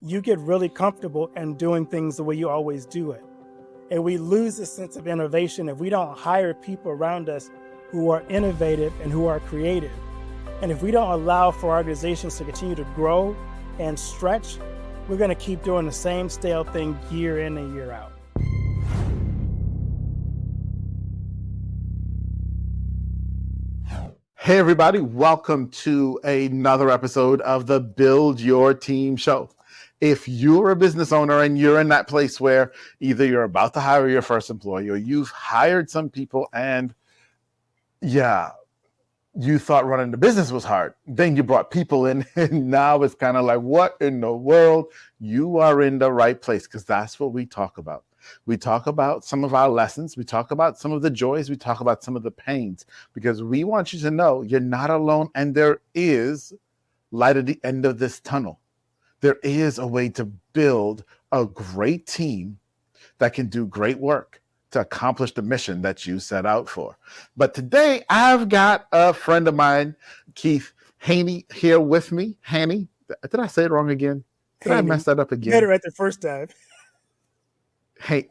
you get really comfortable and doing things the way you always do it. And we lose the sense of innovation if we don't hire people around us who are innovative and who are creative. And if we don't allow for organizations to continue to grow and stretch, we're going to keep doing the same stale thing year in and year out. Hey, everybody. Welcome to another episode of the Build Your Team Show. If you're a business owner and you're in that place where either you're about to hire your first employee or you've hired some people and you thought running the business was hard, then you brought people in and now it's kind of like, what in the world? You are in the right place, because that's what we talk about. We talk about some of our lessons. We talk about some of the joys. We talk about some of the pains, because we want you to know you're not alone and there is light at the end of this tunnel. There is a way to build a great team that can do great work to accomplish the mission that you set out for. But today I've got a friend of mine, Keith Haney, here with me. Haney, did I say it wrong again? Did I mess that up again? You had it right the first time. Hey,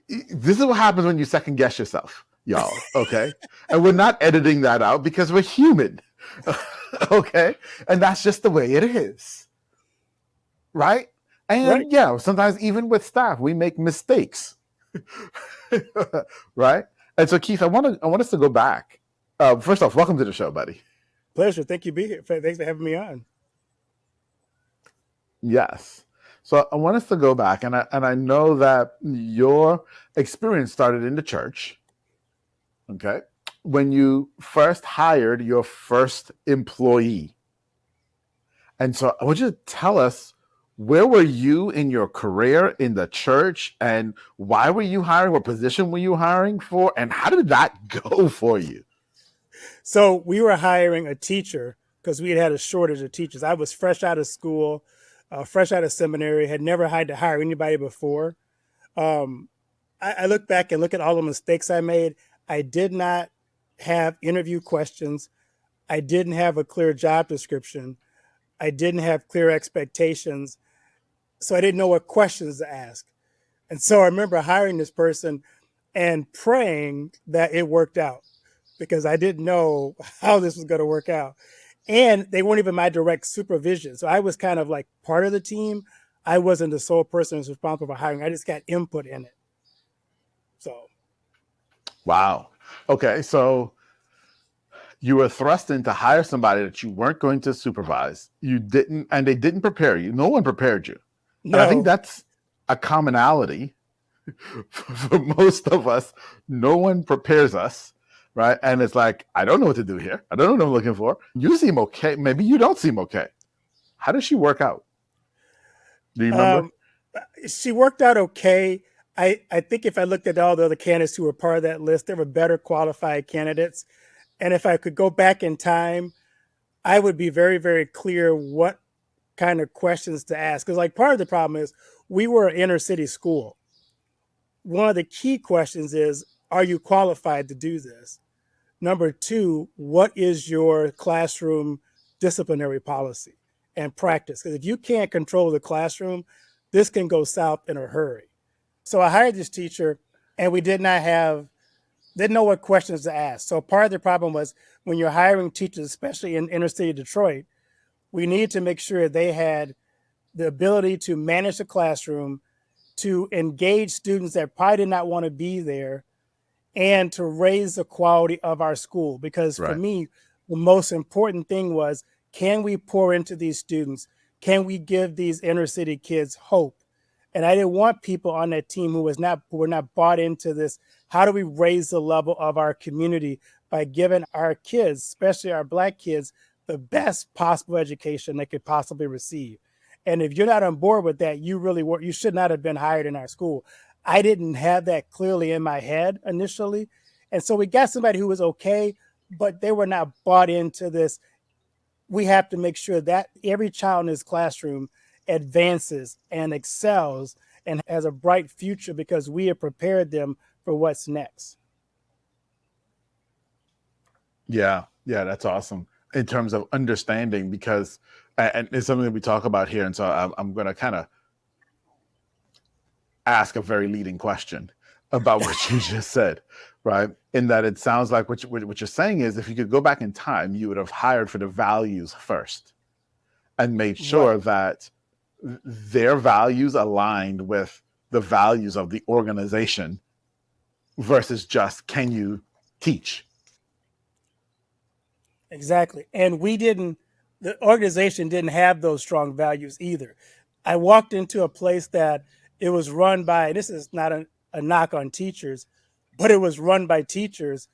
this is what happens when you second guess yourself, y'all, okay? And we're not editing that out because we're human, okay? And that's just the way it is, right? And sometimes even with staff, we make mistakes, right? And so, Keith, I want us to go back. First off, welcome to the show, buddy. Pleasure. Thank you for being here. Thanks for having me on. Yes. So I want us to go back, and I know that your experience started in the church, okay? When you first hired your first employee. And so I want you to tell us, where were you in your career in the church, and why were you hiring? What position were you hiring for, and how did that go for you? So we were hiring a teacher because we had a shortage of teachers. I was fresh out of school. Fresh out of seminary, had never had to hire anybody before. I look back and look at all the mistakes I made. I did not have interview questions. I didn't have a clear job description. I didn't have clear expectations. So I didn't know what questions to ask. And so I remember hiring this person and praying that it worked out, because I didn't know how this was going to work out. And they weren't even my direct supervision. So I was kind of like part of the team. I wasn't the sole person who was responsible for hiring. I just got input in it. So. Wow. Okay. So you were thrust in to hire somebody that you weren't going to supervise. You didn't, and they didn't prepare you. No one prepared you. No. And I think that's a commonality for most of us. No one prepares us. Right. And it's like, I don't know what to do here. I don't know what I'm looking for. You seem okay. Maybe you don't seem okay. How does she work out? Do you remember? She worked out okay. I think if I looked at all the other candidates who were part of that list, there were better qualified candidates. And if I could go back in time, I would be very, very clear what kind of questions to ask. Because like part of the problem is we were an inner city school. One of the key questions is, are you qualified to do this? Number two, what is your classroom disciplinary policy and practice? Because if you can't control the classroom, this can go south in a hurry. So I hired this teacher, and we didn't know what questions to ask. So part of the problem was, when you're hiring teachers, especially in inner city Detroit, we need to make sure they had the ability to manage the classroom, to engage students that probably did not want to be there, and to raise the quality of our school. Because for me, the most important thing was, can we pour into these students? Can we give these inner city kids hope? And I didn't want people on that team who were not bought into this. How do we raise the level of our community by giving our kids, especially our Black kids, the best possible education they could possibly receive? And if you're not on board with that, you should not have been hired in our school. I didn't have that clearly in my head initially. And so we got somebody who was okay, but they were not bought into this. We have to make sure that every child in this classroom advances and excels and has a bright future, because we have prepared them for what's next. Yeah, that's awesome. in terms of understanding, because and it's something that we talk about here, and so I'm going to kind of ask a very leading question about what you just said, right? In that it sounds like what you're saying is, if you could go back in time, you would have hired for the values first and made sure Right. that their values aligned with the values of the organization versus just, can you teach? Exactly. And the organization didn't have those strong values either. I walked into a place that it was run by, this is not a knock on teachers, but it was run by teachers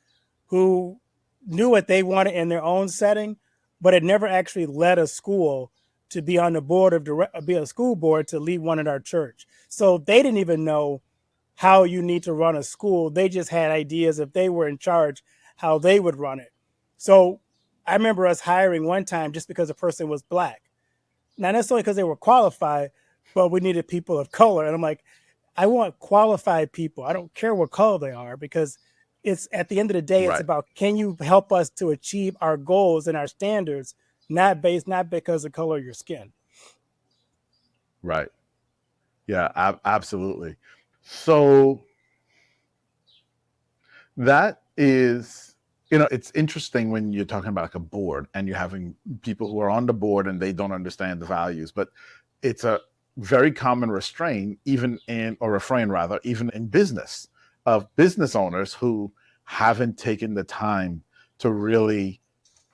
who knew what they wanted in their own setting, but had never actually led a school to be on the board of be a school board to lead one in our church. So they didn't even know how you need to run a school. They just had ideas, if they were in charge, how they would run it. So I remember us hiring one time just because a person was black. Not necessarily because they were qualified, but we needed people of color. And I'm like, I want qualified people. I don't care what color they are, because it's, at the end of the day, it's Right, about, can you help us to achieve our goals and our standards, not because of color of your skin. right. Yeah, absolutely. So that is, it's interesting when you're talking about like a board and you're having people who are on the board and they don't understand the values, but it's a very common restraint, even in, or refrain rather, even in business, of business owners who haven't taken the time to really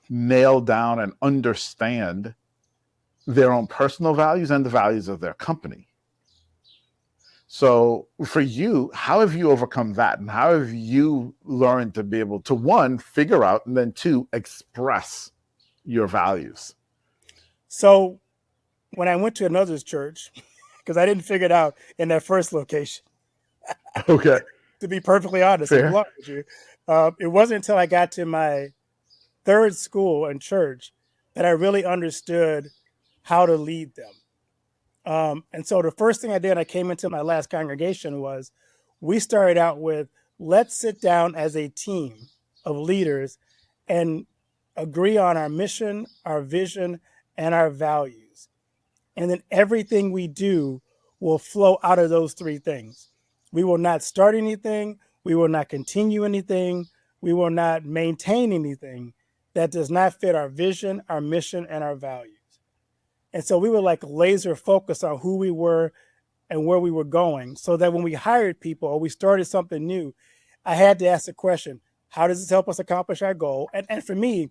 nail down and understand their own personal values and the values of their company. So for you, how have you overcome that? And how have you learned to be able to, one, figure out, and then two, express your values? So when I went to another church, because I didn't figure it out in that first location, Okay, to be perfectly honest and fair. blunt with you, it wasn't until I got to my third school and church that I really understood how to lead them. And so the first thing I did, I came into my last congregation, was we started out with, let's sit down as a team of leaders and agree on our mission, our vision, and our values. And then everything we do will flow out of those three things. We will not start anything, we will not continue anything, we will not maintain anything that does not fit our vision, our mission, and our values. And so we were like laser focused on who we were and where we were going, so that when we hired people or we started something new, I had to ask the question, how does this help us accomplish our goal? And for me,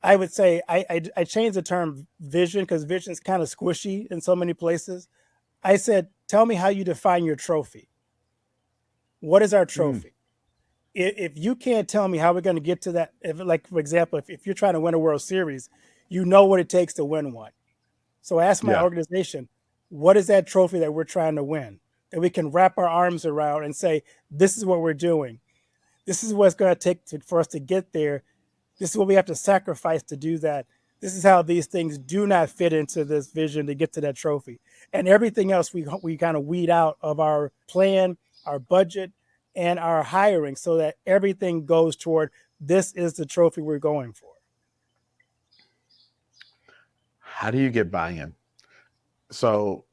I would say I changed the term vision, because vision is kind of squishy in so many places. I said, tell me how you define your trophy. What is our Mm, trophy? If you can't tell me how we're going to get to that, if, like, for example, if you're trying to win a World Series, you know what it takes to win one. So I asked my yeah. organization, what is that trophy that we're trying to win? That we can wrap our arms around and say, this is what we're doing. This is what it's going to take for us to get there. This is what we have to sacrifice to do that. This is how these things do not fit into this vision to get to that trophy. And everything else we kind of weed out of our plan, our budget, and our hiring, so that everything goes toward, this is the trophy we're going for. How do you get buy-in? So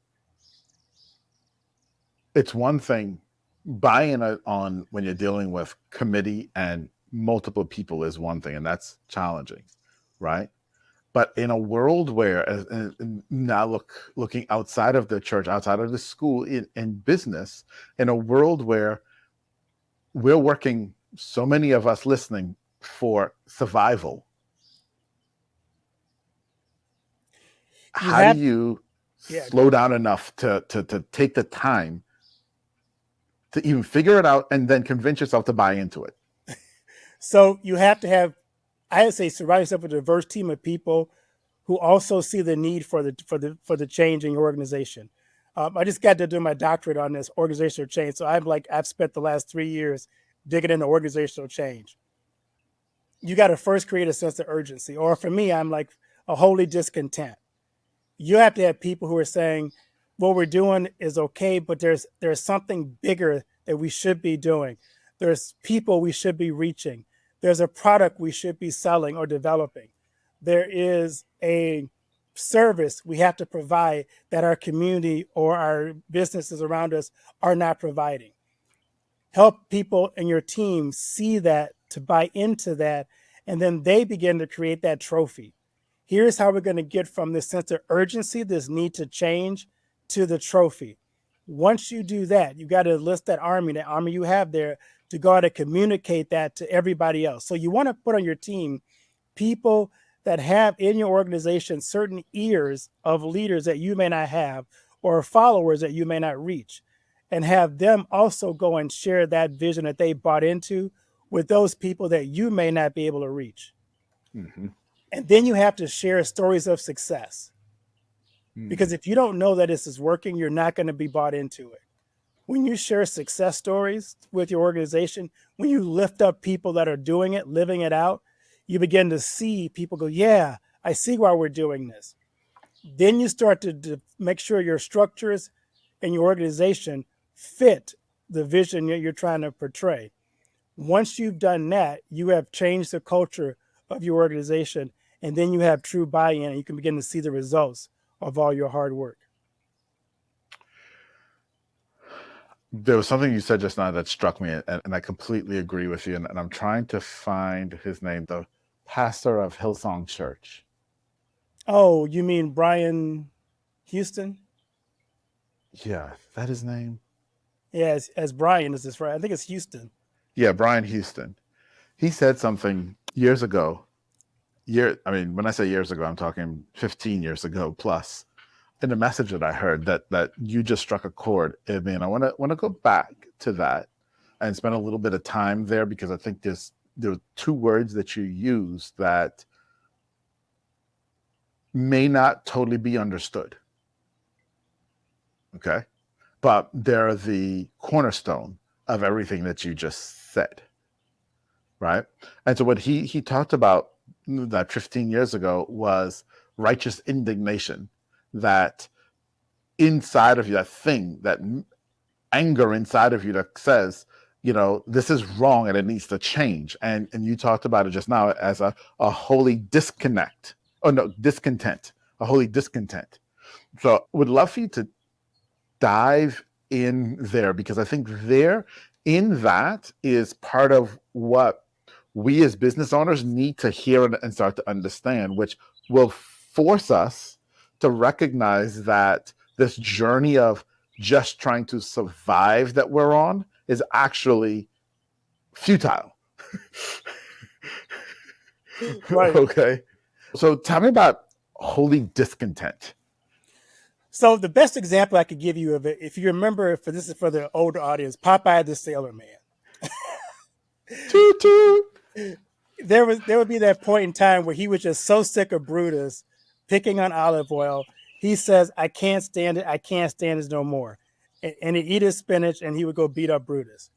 it's one thing, buying on when you're dealing with committee and multiple people is one thing, and that's challenging, right? But in a world where, and now looking outside of the church, outside of the school, in business, in a world where we're working, so many of us listening, for survival, You how do have, you yeah, slow go ahead. down enough to take the time to even figure it out and then convince yourself to buy into it? So you have to have, I would say, surround yourself with a diverse team of people who also see the need for the change in your organization. I just got to do my doctorate on this organizational change, so I've spent the last 3 years digging into organizational change. You got to first create a sense of urgency, or for me, I'm like a holy discontent. You have to have people who are saying, what we're doing is okay, but there's something bigger that we should be doing. There's people we should be reaching. There's a product we should be selling or developing. there is a service we have to provide that our community or our businesses around us are not providing. Help people in your team see that, to buy into that, and then they begin to create that trophy. Here's how we're going to get from this sense of urgency, this need to change, to the trophy. Once you do that, you got to list that army you have there, to go out and communicate that to everybody else. So you want to put on your team people that have in your organization certain ears of leaders that you may not have, or followers that you may not reach, and have them also go and share that vision that they bought into with those people that you may not be able to reach. Mm-hmm. And then you have to share stories of success, Mm. because if you don't know that this is working, you're not going to be bought into it. When you share success stories with your organization, when you lift up people that are doing it, living it out, you begin to see people go, yeah, I see why we're doing this. Then you start to make sure your structures and your organization fit the vision that you're trying to portray. Once you've done that, you have changed the culture of your organization, and then you have true buy-in, and you can begin to see the results of all your hard work. There was something you said just now that struck me, and I completely agree with you. And I'm trying to find his name, the pastor of Hillsong Church. Oh, you mean Brian Houston? Yeah, is that his name? Yeah, as Brian is this right? I think it's Houston. Yeah, Brian Houston. He said something years ago. I mean, when I say years ago, I'm talking 15 years ago plus. In the message that I heard, that you just struck a chord in me, and I want to go back to that and spend a little bit of time there, because I think there are two words that you use that may not totally be understood. Okay, but they're the cornerstone of everything that you just said, right? And so what he talked about that 15 years ago was righteous indignation, that inside of you, that thing, that anger inside of you that says, this is wrong and it needs to change. And you talked about it just now as a holy disconnect. Oh no, discontent, a holy discontent. So would love for you to dive in there, because I think there in that is part of what we as business owners need to hear and start to understand, which will force us to recognize that this journey of just trying to survive that we're on is actually futile. Right. Okay. So tell me about holy discontent. So the best example I could give you of it, if you remember, for this is for the older audience, Popeye the Sailor Man. Toot toot. There would be that point in time where he was just so sick of Brutus picking on olive oil. He says, "I can't stand it. I can't stand this no more," and he'd eat his spinach and he would go beat up Brutus.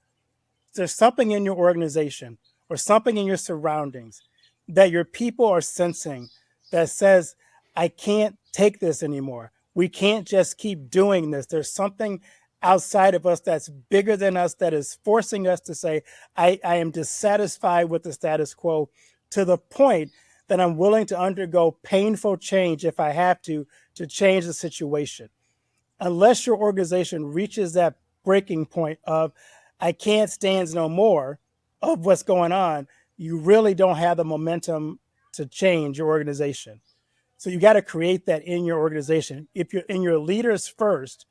There's something in your organization or something in your surroundings that your people are sensing that says, I can't take this anymore. We can't just keep doing this. There's something outside of us that's bigger than us that is forcing us to say, I am dissatisfied with the status quo, to the point that I'm willing to undergo painful change if I have to change the situation. Unless your organization reaches that breaking point of, I can't stand no more of what's going on, you really don't have the momentum to change your organization. So you got to create that in your organization. If you're in your leaders first,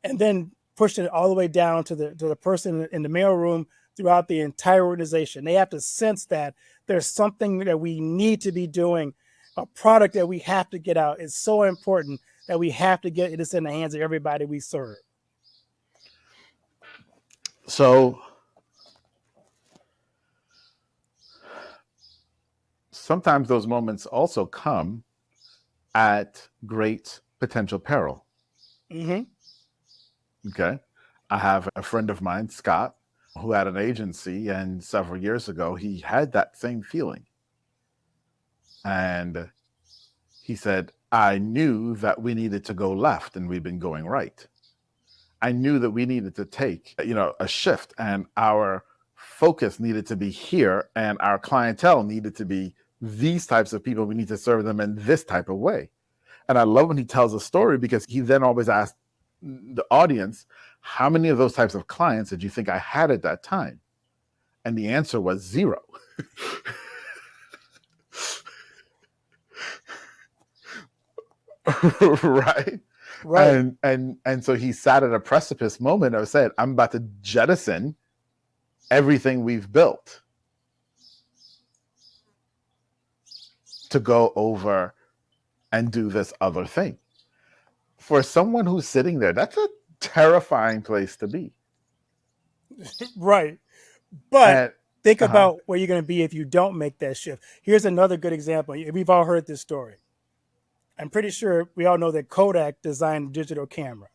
and then push it all the way down to the person in the mailroom, throughout the entire organization. They have to sense that there's something that we need to be doing, a product that we have to get out. It's so important that we have to get this in the hands of everybody we serve. So sometimes those moments also come at great potential peril. Mm-hmm. Okay. I have a friend of mine, Scott, who had an agency, and several years ago, he had that same feeling. And he said, I knew that we needed to go left and we've been going right. I knew that we needed to take, a shift, and our focus needed to be here, and our clientele needed to be these types of people, we need to serve them in this type of way. And I love when he tells a story, because he then always asks the audience, how many of those types of clients did you think I had at that time? And the answer was 0. Right. Right. And so he sat at a precipice moment of saying, I'm about to jettison everything we've built to go over and do this other thing. For someone who's sitting there, that's a terrifying place to be. Right. But And think uh-huh. about where you're going to be if you don't make that shift. Here's another good example. We've all heard this story. I'm pretty sure we all know that Kodak designed a digital camera,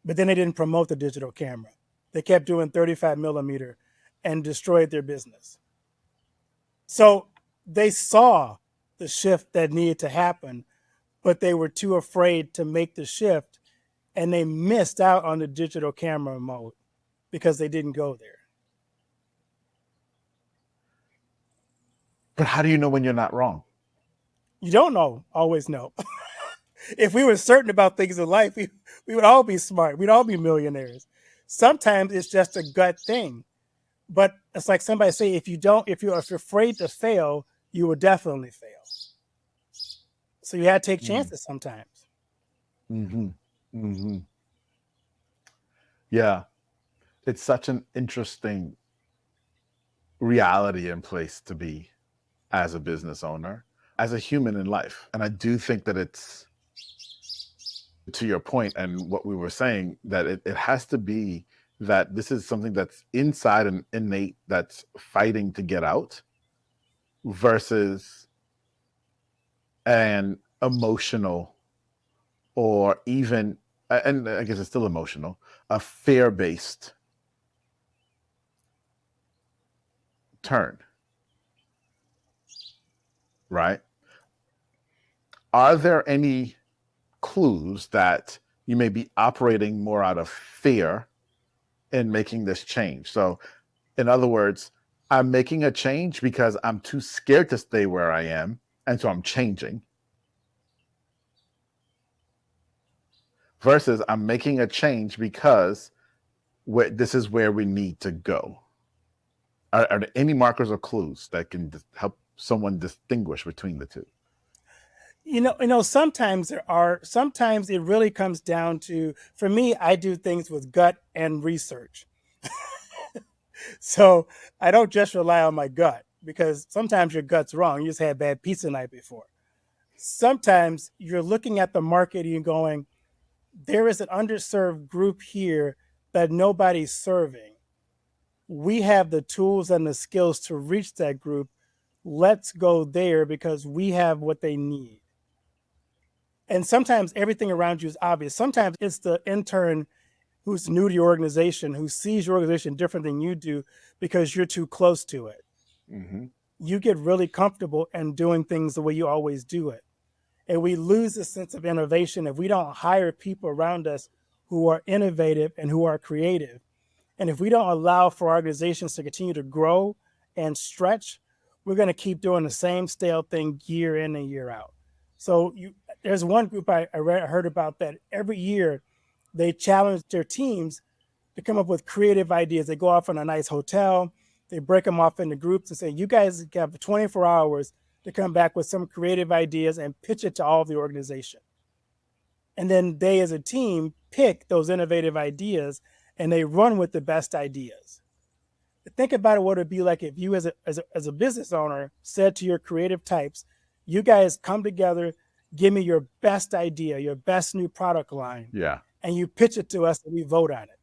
but then they didn't promote the digital camera. They kept doing 35 millimeter and destroyed their business. So they saw the shift that needed to happen, but they were too afraid to make the shift, and they missed out on the digital camera mode because they didn't go there. But how do you know when you're not wrong? You don't always know. If we were certain about things in life, we would all be smart. We'd all be millionaires. Sometimes it's just a gut thing. But it's like somebody say, if you're afraid to fail, you will definitely fail. So you had to take chances sometimes. Mm-hmm. Mm-hmm. Yeah. It's such an interesting reality and place to be as a business owner, as a human in life. And I do think that it's, to your point and what we were saying, that it has to be that this is something that's inside and innate, that's fighting to get out, versus an emotional, or even, and I guess it's still emotional, a fear-based turn, right? Are there any clues that you may be operating more out of fear in making this change? So, in other words, I'm making a change because I'm too scared to stay where I am, and so I'm changing. Versus I'm making a change because this is where we need to go. Are there any markers or clues that can help someone distinguish between the two? Sometimes there are. Sometimes it really comes down to. For me, I do things with gut and research. So I don't just rely on my gut because sometimes your gut's wrong. You just had bad pizza night before. Sometimes you're looking at the market and you're going, there is an underserved group here that nobody's serving. We have the tools and the skills to reach that group. Let's go there because we have what they need. And sometimes everything around you is obvious. Sometimes it's the intern who's new to your organization, who sees your organization different than you do because you're too close to it. Mm-hmm. You get really comfortable and doing things the way you always do it. And we lose a sense of innovation if we don't hire people around us who are innovative and who are creative. And if we don't allow for organizations to continue to grow and stretch, we're going to keep doing the same stale thing year in and year out. So there's one group I heard about that every year they challenge their teams to come up with creative ideas. They go off on a nice hotel, they break them off into groups and say, you guys have 24 hours to come back with some creative ideas and pitch it to all of the organization. And then they as a team pick those innovative ideas and they run with the best ideas. Think about it, what it would be like if you as a business owner said to your creative types, you guys come together, give me your best idea, your best new product line, Yeah. and you pitch it to us and we vote on it.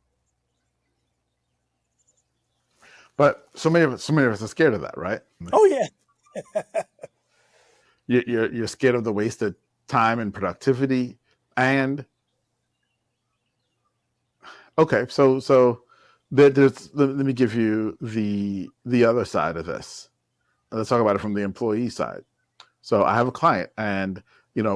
But so many of us are scared of that, right? Oh yeah. You're scared of the wasted time and productivity. And okay, so there's, let me give you the other side of this. Let's talk about it from the employee side. So I have a client, and in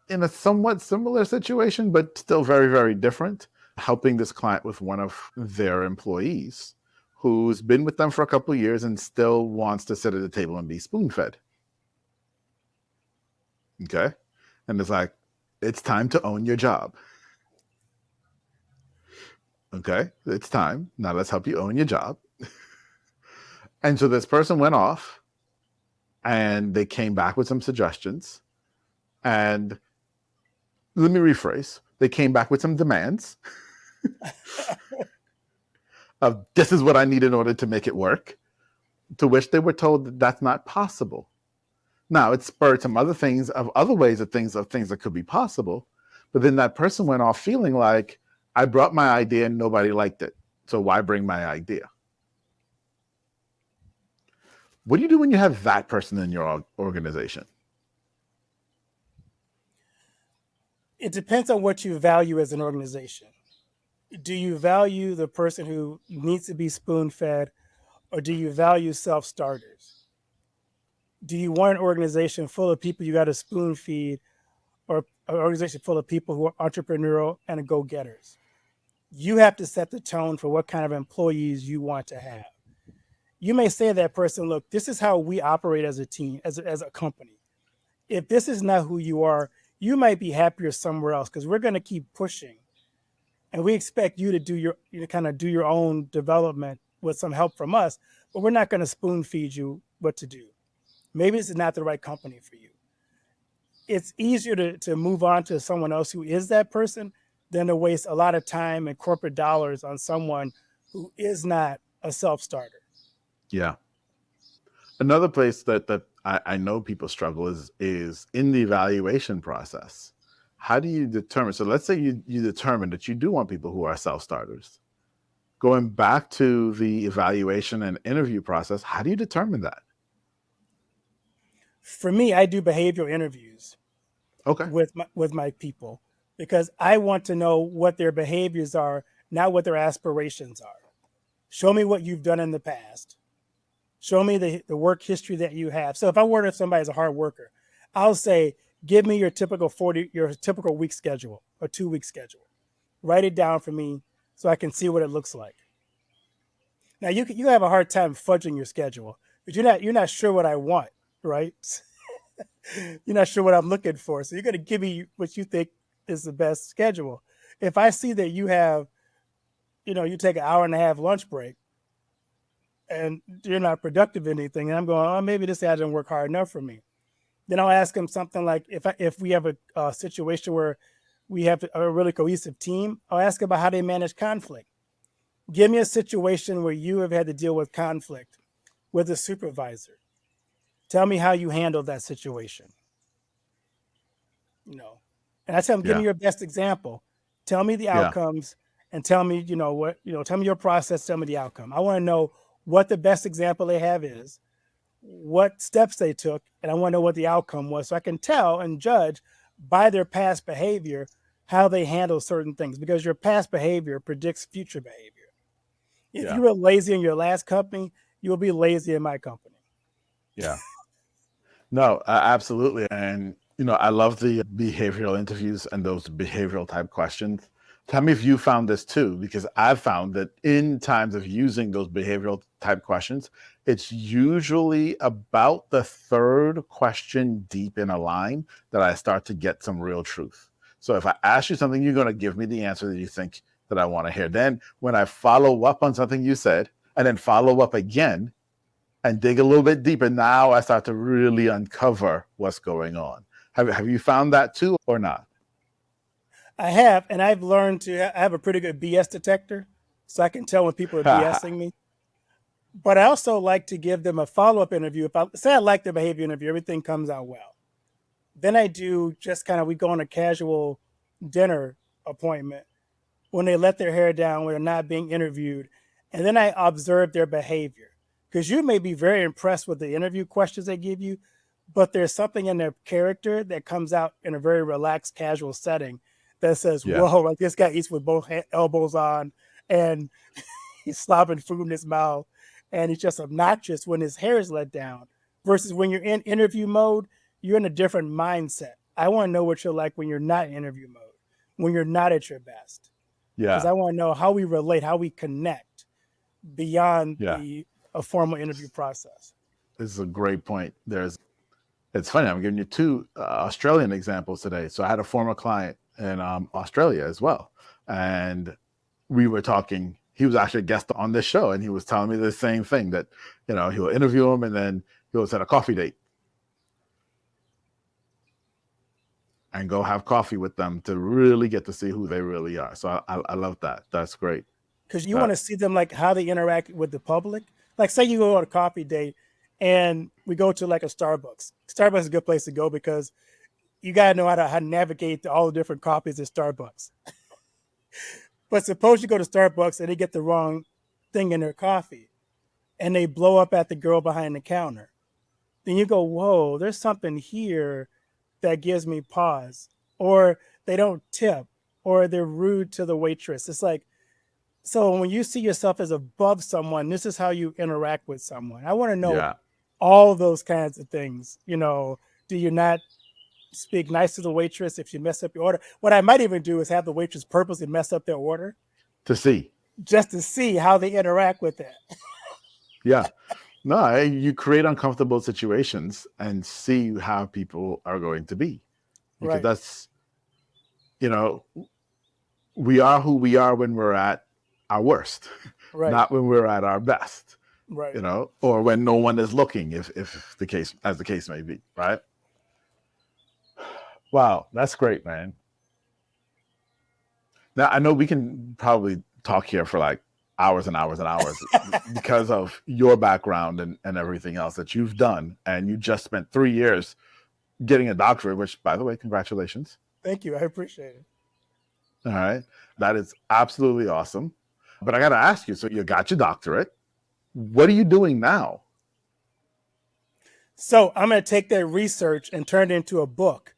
a somewhat similar situation, but still very, very different, helping this client with one of their employees who's been with them for a couple of years and still wants to sit at the table and be spoon fed. Okay. And it's like, it's time to own your job. Okay. It's time. Now let's help you own your job. And so this person went off and they came back with some suggestions. And let me rephrase, they came back with some demands of this is what I need in order to make it work, to which they were told that that's not possible. Now it spurred some other things of other ways of things that could be possible. But then that person went off feeling like, I brought my idea and nobody liked it. So why bring my idea? What do you do when you have that person in your organization? It depends on what you value as an organization. Do you value the person who needs to be spoon fed, or do you value self starters? Do you want an organization full of people you got to spoon feed, or an organization full of people who are entrepreneurial and go getters? You have to set the tone for what kind of employees you want to have. You may say to that person, look, this is how we operate as a team, as a company. If this is not who you are, you might be happier somewhere else because we're going to keep pushing. And we expect you to kind of do your own development with some help from us, but we're not going to spoon feed you what to do. Maybe this is not the right company for you. It's easier to move on to someone else who is that person than to waste a lot of time and corporate dollars on someone who is not a self-starter. Yeah. Another place that I know people struggle is in the evaluation process. How do you determine? So let's say you determine that you do want people who are self-starters. Going back to the evaluation and interview process, how do you determine that? For me, I do behavioral interviews Okay. with my people because I want to know what their behaviors are, not what their aspirations are. Show me what you've done in the past. Show me the work history that you have. So if I were to somebody as a hard worker, I'll say, give me your typical week schedule or 2 week schedule. Write it down for me so I can see what it looks like. Now you have a hard time fudging your schedule, but you're not sure what I want, right? You're not sure what I'm looking for. So you're gonna give me what you think is the best schedule. If I see that you take an hour and a half lunch break and you're not productive in anything, and I'm going, oh, maybe this guy didn't work hard enough for me. Then I'll ask him something like, if we have a situation where we have a really cohesive team, I'll ask about how they manage conflict. Give me a situation where you have had to deal with conflict with a supervisor. Tell me how you handled that situation. You know, and I tell them, give me Yeah. your best example. Tell me the Yeah. outcomes, and tell me, tell me your process. Tell me the outcome. I want to know what the best example they have is, what steps they took, and I want to know what the outcome was so I can tell and judge by their past behavior how they handle certain things because your past behavior predicts future behavior. If Yeah. you were lazy in your last company, you'll be lazy in my company. Yeah. No, absolutely. And, I love the behavioral interviews and those behavioral type questions. Tell me if you found this too, because I've found that in times of using those behavioral type questions, it's usually about the third question deep in a line that I start to get some real truth. So if I ask you something, you're going to give me the answer that you think that I want to hear. Then when I follow up on something you said and then follow up again, and dig a little bit deeper, now I start to really uncover what's going on. Have you found that too or not? I have, and I've learned to have a pretty good BS detector, so I can tell when people are BSing me. But I also like to give them a follow up interview. If I say I like the behavior interview, everything comes out well. Then I do just kind of we go on a casual dinner appointment when they let their hair down, when they're not being interviewed, and then I observe their behavior because you may be very impressed with the interview questions they give you, but there's something in their character that comes out in a very relaxed, casual setting that says, Yeah. "Whoa, like this guy eats with both elbows on, and he's slobbering food in his mouth, and he's just obnoxious when his hair is let down." Versus when you're in interview mode, you're in a different mindset. I want to know what you're like when you're not in interview mode, when you're not at your best, because Yeah. I want to know how we relate, how we connect. beyond Yeah, a formal interview process. this is a great point. It's funny. I'm giving you two Australian examples today. So I had a former client in Australia as well, and we were talking. He was actually a guest on this show, and he was telling me the same thing that he'll interview him, and then he'll set a coffee date and go have coffee with them to really get to see who they really are. So I love that. That's great. Because you want That to see them like how they interact with the public. Like say you go on a coffee date and we go to like a Starbucks. Starbucks is a good place to go because you gotta know how to navigate all the different coffees at Starbucks. But suppose you go to Starbucks and they get the wrong thing in their coffee and they blow up at the girl behind the counter. Then you go, whoa, there's something here that gives me pause. Or they don't tip, or they're rude to the waitress. It's like, so when you see yourself as above someone, this is how you interact with someone. I want to know yeah. all those kinds of things. Do you not speak nice to the waitress if you mess up your order? What I might even do is have the waitress purposely mess up their order To see, just to see how they interact with that. yeah. No, you create uncomfortable situations and see how people are going to be, because Right, that's you know we are who we are when we're at our worst, right, not when we're at our best. right. Or when no one is looking, if the case as the case may be, right? Wow, that's great, man. Now I know we can probably talk here for like hours and hours and hours because of your background and everything else that you've done, and you just spent 3 years getting a doctorate, which, by the way, congratulations. Thank you. I appreciate it. All right, that is absolutely awesome. But I got to ask you, so you got your doctorate. What are you doing now? So I'm going to take that research and turn it into a book.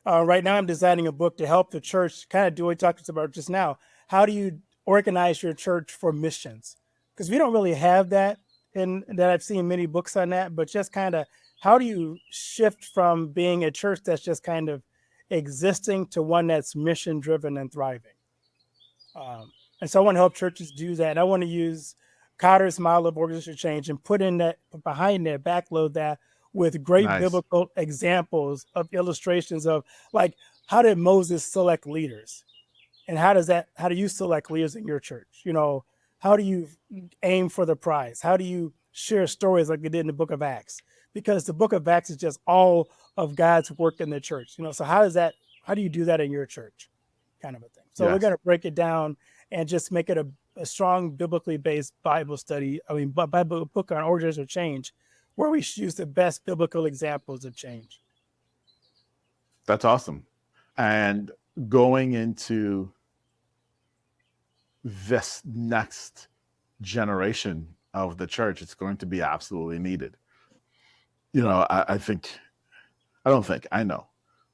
Right now, I'm designing a book to help the church kind of do what we talked about just now. How do you organize your church for missions? Because we don't really have that, and that I've seen many books on that. But just kind of how do you shift from being a church that's just kind of existing to one that's mission driven and thriving? And so I want to help churches do that. And I want to use Cotter's model of organizational change and put in that behind that, backload that with great Nice. biblical examples of illustrations of like how did Moses select leaders? And how do you select leaders in your church? How do you aim for the prize? How do you share stories like they did in the book of Acts? Because the book of Acts is just all of God's work in the church. So how do you do that in your church? Kind of a thing. So we're Yes, going to break it down and just make it a strong biblically based Bible study. I mean, Bible book on organizational change, where we use the best biblical examples of change. that's awesome. And going into this next generation of the church, it's going to be absolutely needed. I think, I don't think, I know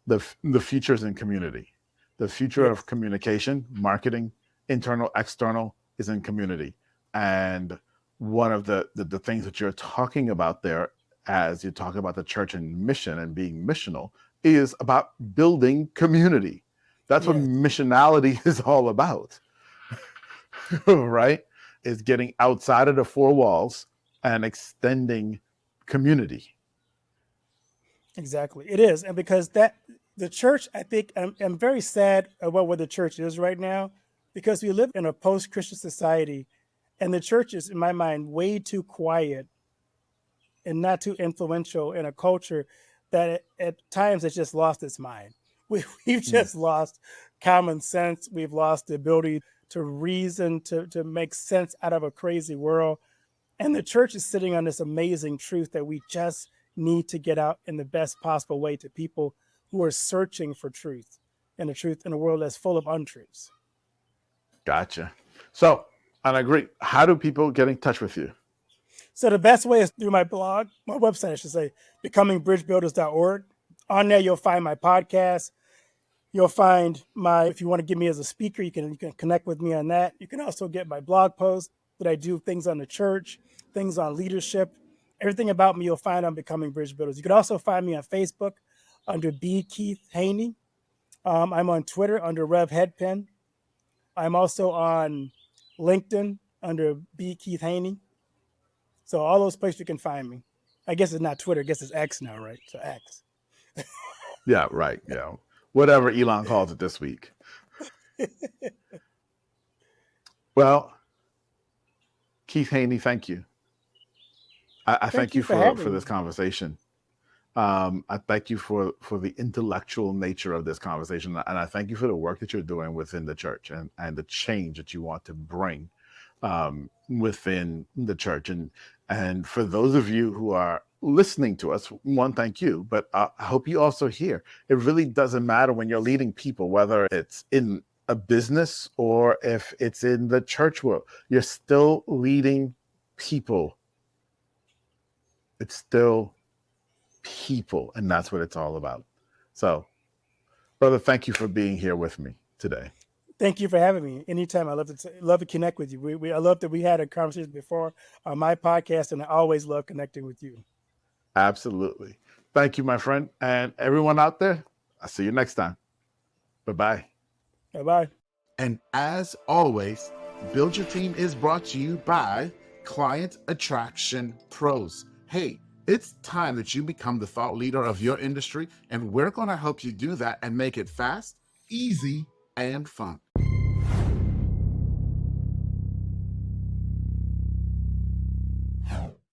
the future is in community. The future of Yes, communication, marketing, internal, external, is in community. And one of the things that you're talking about there, as you talk about the church and mission and being missional, is about building community. That's what yes, missionality is all about. Right? Is getting outside of the four walls and extending community. exactly. It is, and because that the church, I think I'm very sad about where the church is right now, because we live in a post-Christian society, and the church is, in my mind, way too quiet and not too influential in a culture that at times has just lost its mind. We've Mm, just lost common sense. We've lost the ability to reason, to make sense out of a crazy world. And the church is sitting on this amazing truth that we just need to get out in the best possible way to people who are searching for truth, and the truth in a world that's full of untruths. gotcha. So, and I agree. How do people get in touch with you? So the best way is through my blog, my website, I should say, becomingbridgebuilders.org. On there, you'll find my podcast. You'll find if you want to get me as a speaker, you can connect with me on that. You can also get my blog posts that I do things on the church, things on leadership, everything about me you'll find on Becoming Bridge Builders. You can also find me on Facebook under B Keith Haney. I'm on Twitter under Rev Headpen. I'm also on LinkedIn under B Keith Haney. So all those places you can find me. I guess it's not Twitter. I guess it's X now, right? So X. Yeah, right. Yeah. Whatever Elon calls it this week. Well, Keith Haney, thank you. I Thank thank you you for for having this me. conversation. I thank you for the intellectual nature of this conversation, and I thank you for the work that you're doing within the church and the change that you want to bring within the church. And for those of you who are listening to us, one, thank you, but I hope you also hear it really doesn't matter when you're leading people, whether it's in a business or if it's in the church world, you're still leading people. It's still people, and that's what it's all about. So, brother, thank you for being here with me today. Thank you for having me. Anytime, I love to connect with you. I love that we had a conversation before on my podcast, and I always love connecting with you. Absolutely. Thank you, my friend, and everyone out there. I'll see you next time. Bye-bye. Bye bye. And as always, Build Your Team is brought to you by Client Attraction Pros. Hey, it's time that you become the thought leader of your industry, and we're going to help you do that and make it fast, easy, and fun.